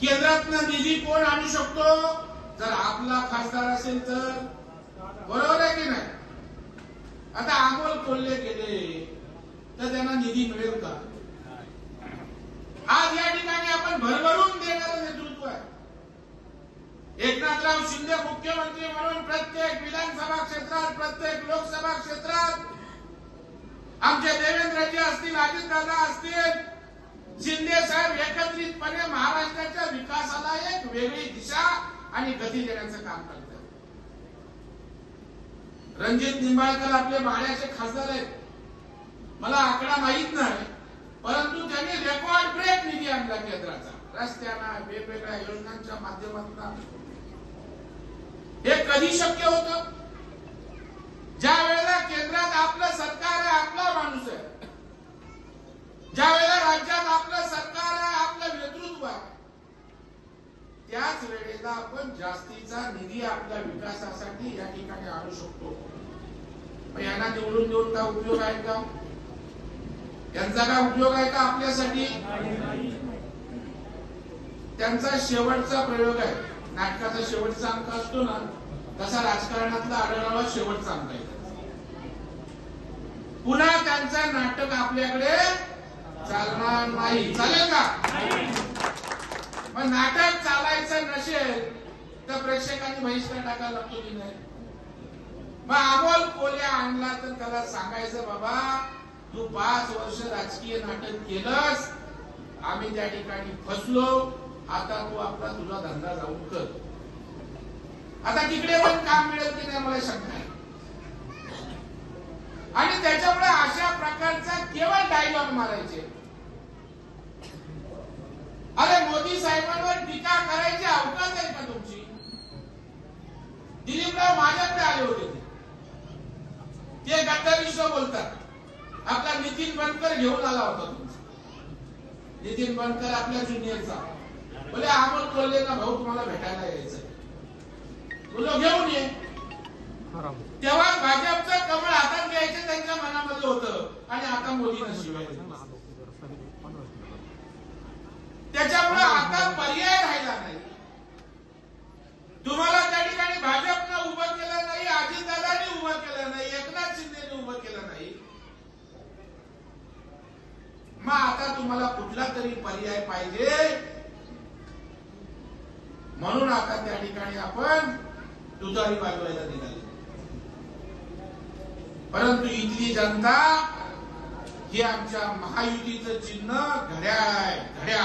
केंद्रातनं निधी कोण आणू शकतो? जर आपला खासदार असेल तर, बरोबर आहे की नाही? आता अमोल कोल्हे गेले तर त्यांना निधी मिळेल का? आज या ठिकाणी आपण भरभरून देणारं नेतृत्व आहे. एकनाथराव शिंदे मुख्यमंत्री म्हणून प्रत्येक विधानसभा क्षेत्रात, प्रत्येक लोकसभा क्षेत्रात आमचे देवेंद्रजी असतील, अजितदादा असतील, शिंदे साहेब एकत्रितपणे महाराष्ट्राच्या विकासाला एक वेगळी दिशा आणि गती देण्याचं काम करतात. रणजित निंबाळकर आपले माढ्याचे खासदार आहेत. मला आकडा माहित नाही, परंतु त्यांनी रेकॉर्ड ब्रेक निधी आणला केंद्राचा, रस्त्यांना, वेगवेगळ्या योजनांच्या माध्यमातून. हे कधी शक्य होतं? ज्या वेळेला केंद्रात आपलं सरकार आहे, आपला माणूस आहे, ज्या वेळेला राज्यात आपलं सरकार आहे, आपलं नेतृत्व आहे, त्याच वेळेला आपण जास्तीचा निधी आपल्या विकासासाठी या ठिकाणी आणू शकतो. यांना निवडून देऊन का उपयोग आहे का? यांचा काय उपयोग आहे का आपल्यासाठी? त्यांचा शेवटचा प्रयोग आहे. नाटकाचा शेवटचा अंक असतो ना, तसा राजकारणातला आढळरावा शेवटचा अंक आहे. पुन्हा त्यांचं नाटक आपल्याकडे चालणार नाही. चालेल का? मग नाटक चालायचं नसेल तर प्रेक्षकांनी बहिष्कार टाकायला लागतो की नाही? मग अमोल कोल्हे आणला तर त्याला सांगायचं, बाबा तू 5 वर्ष राजकीय नाटक केलंस, आम्ही त्या ठिकाणी फसलो, आता तू आपला तुझा धंदा जाऊन कर. आता तिकडे पण काम मिळेल की नाही मला शंका आहे. आणि त्याच्यामुळे अशा प्रकारचा केवळ डायलॉग मारायचे. अरे मोदी साहेबांवर टीका करायची अवकाश आहे का तुमची? दिलीपराव माझ्याकडे आले होते, ते गद्दारीशी बोलतात. आपला नितीन बनकर घेऊन आला होता तुमचा. नितीन बनकर आपल्या ज्युनियरचा बोले अमोल कोल्हे ना भाऊ तुम्हाला भेटायला यायचं. बोलो घेऊन ये. तेव्हा भाजपचं कमळ हातात घ्यायचं त्यांच्या मनामध्ये होतं आणि आता मोदींना शिवायचं. त्याच्यामुळे आता पर्याय राहिला नाही. तुम्हाला त्या ठिकाणी भाजपनं उभं केलं नाही, अजितदादांनी उभं केलं नाही, एकनाथ शिंदेने उभं केलं नाही. मग आता तुम्हाला कुठला तरी पर्याय पाहिजे. म्हणून आता त्या ठिकाणी आपण तुतारी वाजवायला निघाले. परंतु इथली जनता ही आमच्या महायुतीचं चिन्ह घड्याळ आहे. घड्याळ